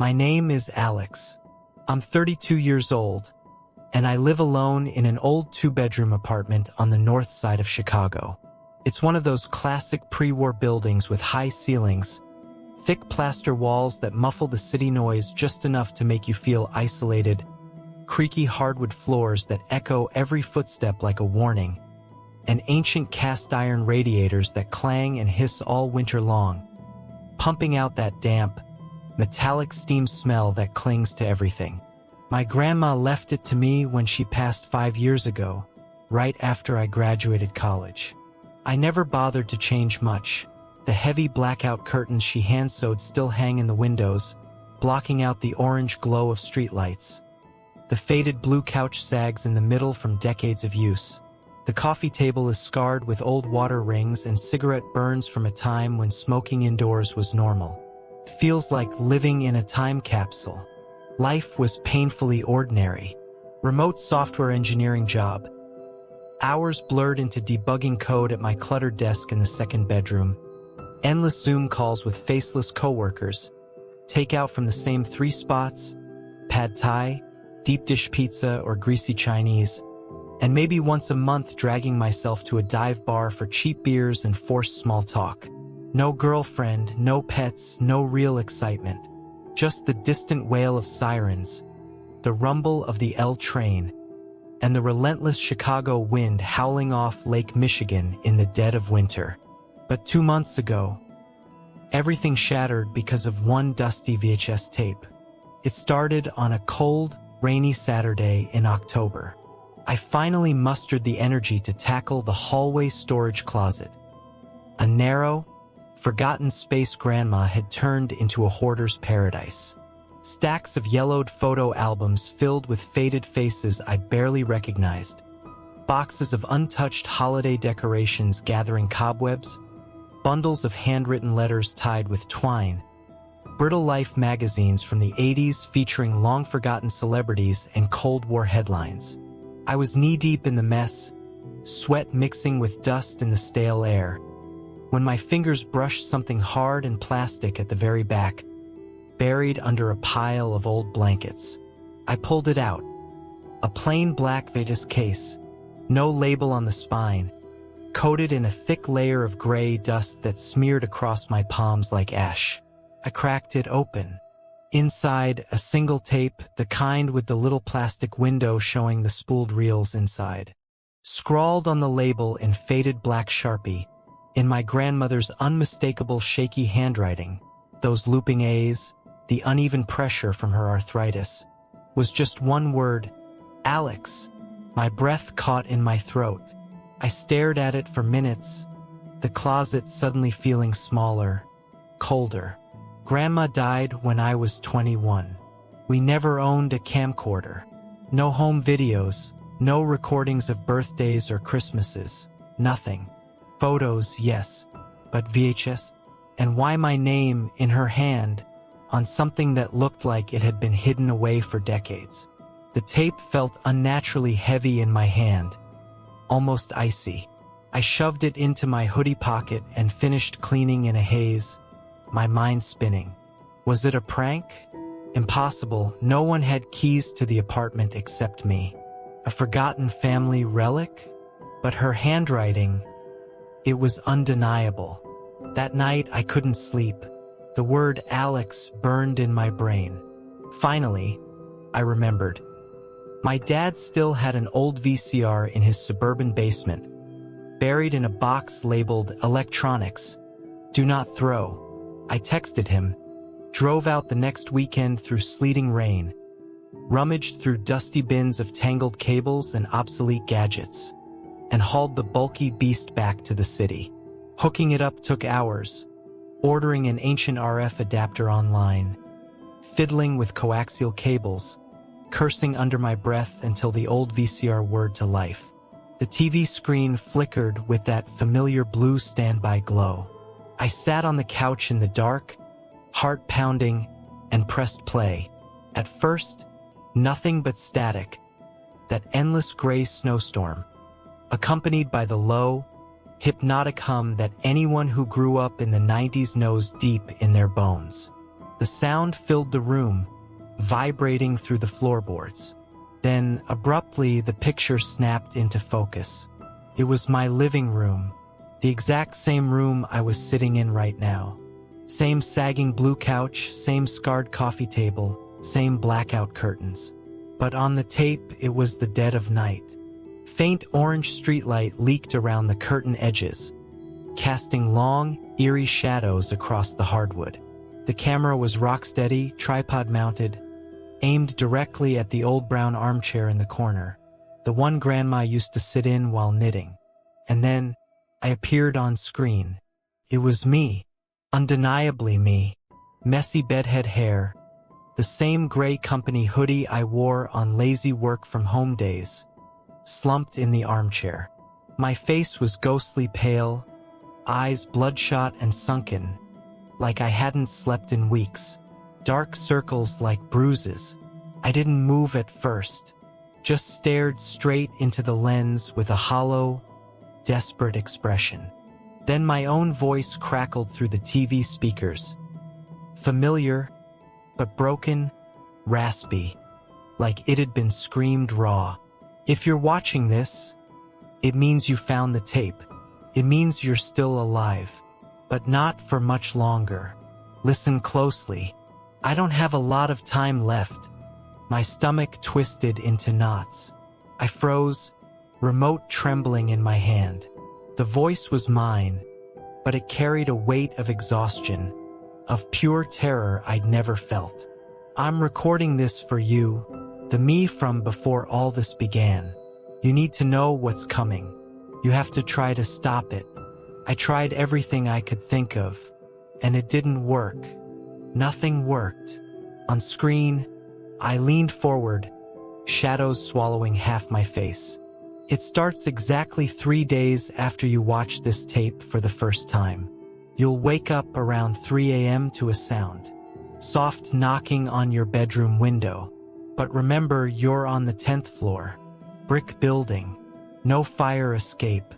My name is Alex. I'm 32 years old, and I live alone in an old two-bedroom apartment on the north side of Chicago. It's one of those classic pre-war buildings with high ceilings, thick plaster walls that muffle the city noise just enough to make you feel isolated, creaky hardwood floors that echo every footstep like a warning, and ancient cast-iron radiators that clang and hiss all winter long, pumping out that damp, metallic steam smell that clings to everything. My grandma left it to me when she passed 5 years ago, right after I graduated college. I never bothered to change much. The heavy blackout curtains she hand-sewed still hang in the windows, blocking out the orange glow of streetlights. The faded blue couch sags in the middle from decades of use. The coffee table is scarred with old water rings and cigarette burns from a time when smoking indoors was normal. It feels like living in a time capsule. Life was painfully ordinary. Remote software engineering job. Hours blurred into debugging code at my cluttered desk in the second bedroom. Endless Zoom calls with faceless coworkers. Takeout from the same 3 spots. Pad Thai, deep dish pizza, or greasy Chinese. And maybe once a month dragging myself to a dive bar for cheap beers and forced small talk. No girlfriend, no pets, no real excitement. Just the distant wail of sirens, the rumble of the L train, and the relentless Chicago wind howling off Lake Michigan in the dead of winter. But 2 months ago, everything shattered because of one dusty VHS tape. It started on a cold, rainy Saturday in October. I finally mustered the energy to tackle the hallway storage closet. A narrow, forgotten space grandma had turned into a hoarder's paradise. Stacks of yellowed photo albums filled with faded faces I barely recognized. Boxes of untouched holiday decorations gathering cobwebs. Bundles of handwritten letters tied with twine. Brittle Life magazines from the 80s featuring long-forgotten celebrities and Cold War headlines. I was knee-deep in the mess, sweat mixing with dust in the stale air, when my fingers brushed something hard and plastic at the very back, buried under a pile of old blankets. I pulled it out. A plain black VHS case, no label on the spine, coated in a thick layer of gray dust that smeared across my palms like ash. I cracked it open. Inside, a single tape, the kind with the little plastic window showing the spooled reels inside. Scrawled on the label in faded black Sharpie, in my grandmother's unmistakable shaky handwriting, those looping A's, the uneven pressure from her arthritis, was just one word: Alex. My breath caught in my throat. I stared at it for minutes, the closet suddenly feeling smaller, colder. Grandma died when I was 21. We never owned a camcorder. No home videos, no recordings of birthdays or Christmases, nothing. Photos, yes, but VHS? And why my name in her hand on something that looked like it had been hidden away for decades? The tape felt unnaturally heavy in my hand, almost icy. I shoved it into my hoodie pocket and finished cleaning in a haze, my mind spinning. Was it a prank? Impossible. No one had keys to the apartment except me. A forgotten family relic? But her handwriting, it was undeniable. That night I couldn't sleep. The word Alex burned in my brain. Finally, I remembered. My dad still had an old VCR in his suburban basement, buried in a box labeled electronics. Do not throw. I texted him, drove out the next weekend through sleeting rain, rummaged through dusty bins of tangled cables and obsolete gadgets, and hauled the bulky beast back to the city. Hooking it up took hours, ordering an ancient RF adapter online, fiddling with coaxial cables, cursing under my breath until the old VCR whirred to life. The TV screen flickered with that familiar blue standby glow. I sat on the couch in the dark, heart pounding, and pressed play. At first, nothing but static, that endless gray snowstorm, accompanied by the low, hypnotic hum that anyone who grew up in the 90s knows deep in their bones. The sound filled the room, vibrating through the floorboards. Then, abruptly, the picture snapped into focus. It was my living room, the exact same room I was sitting in right now. Same sagging blue couch, same scarred coffee table, same blackout curtains. But on the tape, it was the dead of night. Faint orange streetlight leaked around the curtain edges, casting long, eerie shadows across the hardwood. The camera was rock-steady, tripod-mounted, aimed directly at the old brown armchair in the corner, the one Grandma used to sit in while knitting. And then, I appeared on screen. It was me, undeniably me, messy bedhead hair, the same gray company hoodie I wore on lazy work-from-home days, slumped in the armchair. My face was ghostly pale, eyes bloodshot and sunken, like I hadn't slept in weeks. Dark circles like bruises. I didn't move at first, just stared straight into the lens with a hollow, desperate expression. Then my own voice crackled through the TV speakers. Familiar, but broken, raspy, like it had been screamed raw. If you're watching this, it means you found the tape. It means you're still alive, but not for much longer. Listen closely. I don't have a lot of time left. My stomach twisted into knots. I froze, remote trembling in my hand. The voice was mine, but it carried a weight of exhaustion, of pure terror I'd never felt. I'm recording this for you, the me from before all this began. You need to know what's coming. You have to try to stop it. I tried everything I could think of, and it didn't work. Nothing worked. On screen, I leaned forward, shadows swallowing half my face. It starts exactly 3 days after you watch this tape for the first time. You'll wake up around 3 a.m. to a sound. Soft knocking on your bedroom window. But remember, you're on the 10th floor. Brick building. No fire escape.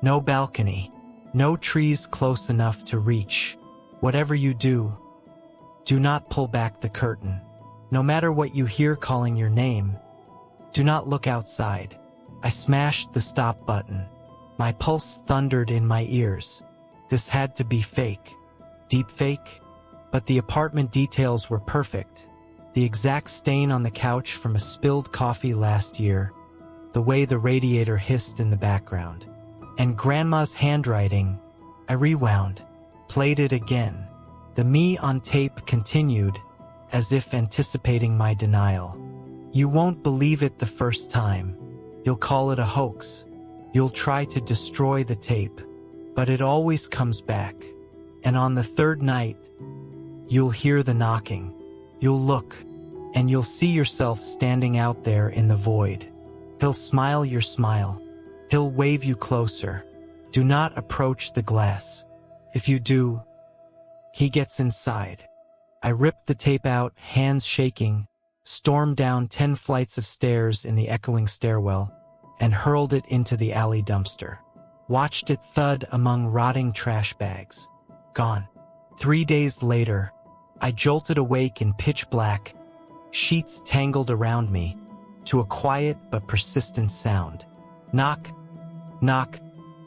No balcony. No trees close enough to reach. Whatever you do, do not pull back the curtain. No matter what you hear calling your name, do not look outside. I smashed the stop button. My pulse thundered in my ears. This had to be fake. Deep fake? But the apartment details were perfect. The exact stain on the couch from a spilled coffee last year, the way the radiator hissed in the background. And Grandma's handwriting. I rewound, played it again. The me on tape continued, as if anticipating my denial. You won't believe it the first time. You'll call it a hoax. You'll try to destroy the tape. But it always comes back. And on the third night, you'll hear the knocking. You'll look, and you'll see yourself standing out there in the void. He'll smile your smile. He'll wave you closer. Do not approach the glass. If you do, he gets inside. I ripped the tape out, hands shaking, stormed down 10 flights of stairs in the echoing stairwell, and hurled it into the alley dumpster. Watched it thud among rotting trash bags. Gone. 3 days later, I jolted awake in pitch black, sheets tangled around me, to a quiet but persistent sound. Knock, knock,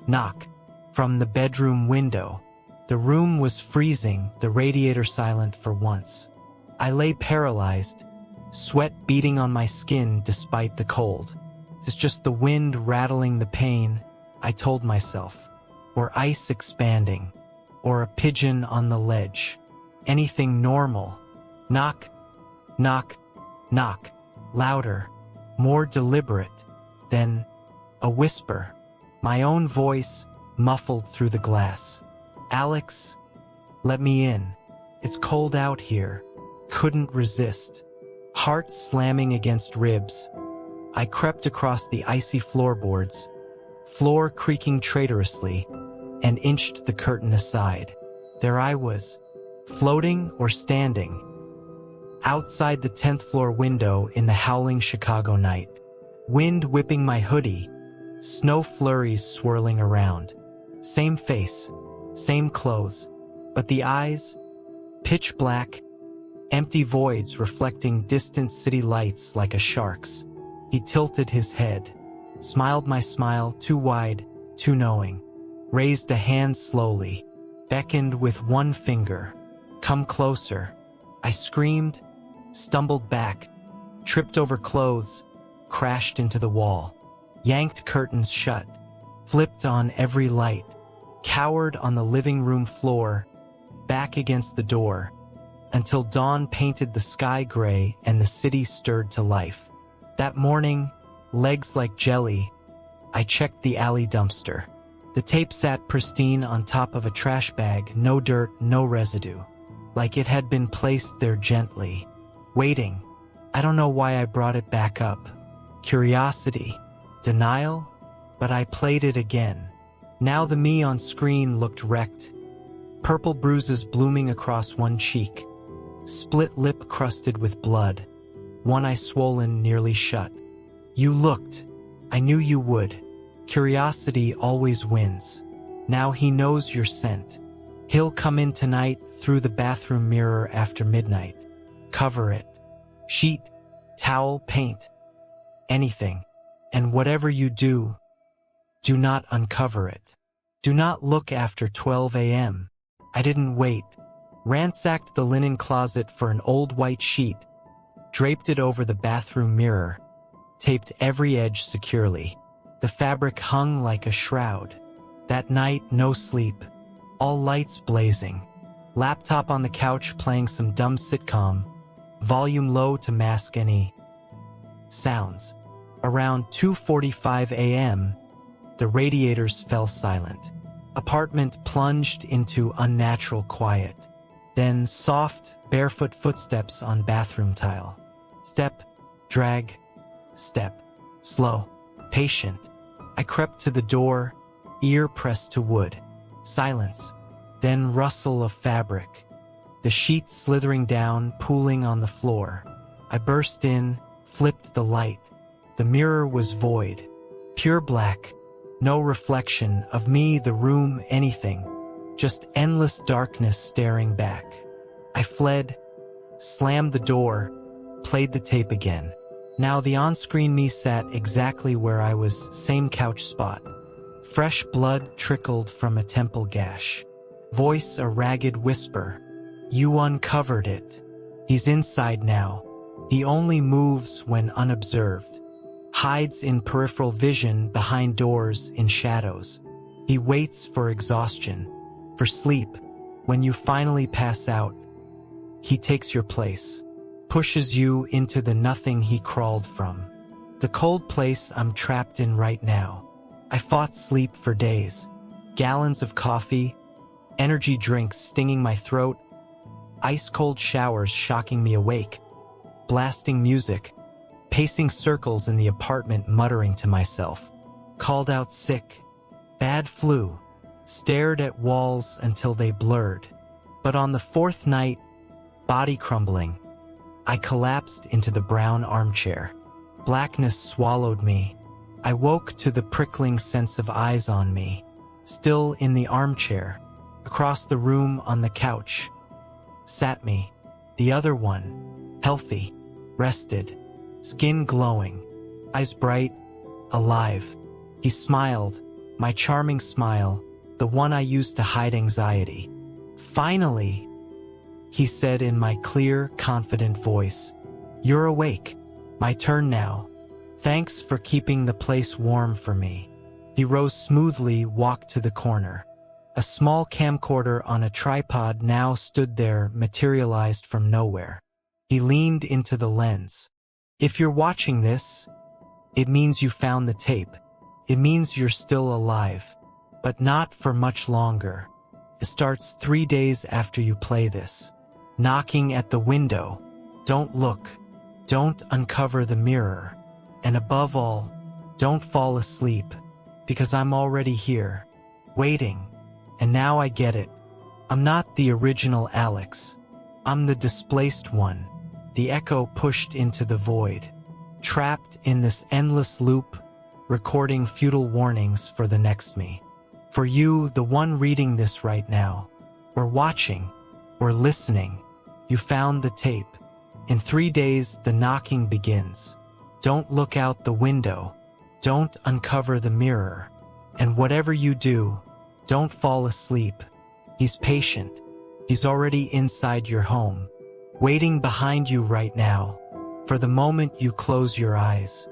knock, from the bedroom window. The room was freezing, the radiator silent for once. I lay paralyzed, sweat beading on my skin despite the cold. It's just the wind rattling the pane, I told myself, or ice expanding, or a pigeon on the ledge. Anything normal. Knock, knock, knock. Louder, more deliberate. Then, a whisper. My own voice, muffled through the glass. Alex, let me in. It's cold out here. Couldn't resist. Heart slamming against ribs. I crept across the icy floorboards, floor creaking traitorously, and inched the curtain aside. There I was, floating or standing, outside the 10th floor window in the howling Chicago night. Wind whipping my hoodie, snow flurries swirling around. Same face, same clothes, but the eyes, pitch black, empty voids reflecting distant city lights like a shark's. He tilted his head, smiled my smile too wide, too knowing, raised a hand slowly, beckoned with one finger. Come closer. I screamed, stumbled back, tripped over clothes, crashed into the wall, yanked curtains shut, flipped on every light, cowered on the living room floor, back against the door, until dawn painted the sky gray and the city stirred to life. That morning, legs like jelly, I checked the alley dumpster. The tape sat pristine on top of a trash bag, no dirt, no residue, like it had been placed there gently, waiting. I don't know why I brought it back up. Curiosity, denial, but I played it again. Now the me on screen looked wrecked, purple bruises blooming across one cheek, split lip crusted with blood, one eye swollen nearly shut. You looked. I knew you would. Curiosity always wins. Now he knows your scent. He'll come in tonight through the bathroom mirror after midnight. Cover it. Sheet, towel, paint, anything. And whatever you do, do not uncover it. Do not look after 12 a.m. I didn't wait. Ransacked the linen closet for an old white sheet, draped it over the bathroom mirror, taped every edge securely. The fabric hung like a shroud. That night, no sleep, all lights blazing. Laptop on the couch playing some dumb sitcom, volume low to mask any sounds. Around 2:45 a.m., the radiators fell silent. Apartment plunged into unnatural quiet. Then soft, barefoot footsteps on bathroom tile. Step, drag, step. Slow, patient. I crept to the door, ear pressed to wood. Silence. Then rustle of fabric. The sheet slithering down, pooling on the floor. I burst in, flipped the light. The mirror was void. Pure black. No reflection of me, the room, anything. Just endless darkness staring back. I fled, slammed the door, played the tape again. Now the on-screen me sat exactly where I was, same couch spot. Fresh blood trickled from a temple gash. Voice a ragged whisper. You uncovered it. He's inside now. He only moves when unobserved. Hides in peripheral vision behind doors in shadows. He waits for exhaustion, for sleep. When you finally pass out, he takes your place, pushes you into the nothing he crawled from. The cold place I'm trapped in right now. I fought sleep for days. Gallons of coffee, energy drinks stinging my throat, ice-cold showers shocking me awake, blasting music, pacing circles in the apartment muttering to myself. Called out sick, bad flu, stared at walls until they blurred. But on the fourth night, body crumbling, I collapsed into the brown armchair. Blackness swallowed me. I woke to the prickling sense of eyes on me. Still in the armchair, across the room on the couch, sat me, the other one, healthy, rested, skin glowing, eyes bright, alive. He smiled, my charming smile, the one I used to hide anxiety. Finally, he said in my clear, confident voice, you're awake. My turn now. Thanks for keeping the place warm for me. He rose smoothly, walked to the corner. A small camcorder on a tripod now stood there, materialized from nowhere. He leaned into the lens. If you're watching this, it means you found the tape. It means you're still alive, but not for much longer. It starts 3 days after you play this. Knocking at the window. Don't look. Don't uncover the mirror. And above all, don't fall asleep, because I'm already here, waiting. And now I get it. I'm not the original Alex. I'm the displaced one, the echo pushed into the void, trapped in this endless loop, recording futile warnings for the next me. For you, the one reading this right now, or watching, or listening, You found the tape. In 3 days, the knocking begins. Don't look out the window. Don't uncover the mirror. And whatever you do, don't fall asleep. He's patient. He's already inside your home, waiting behind you right now, for the moment you close your eyes.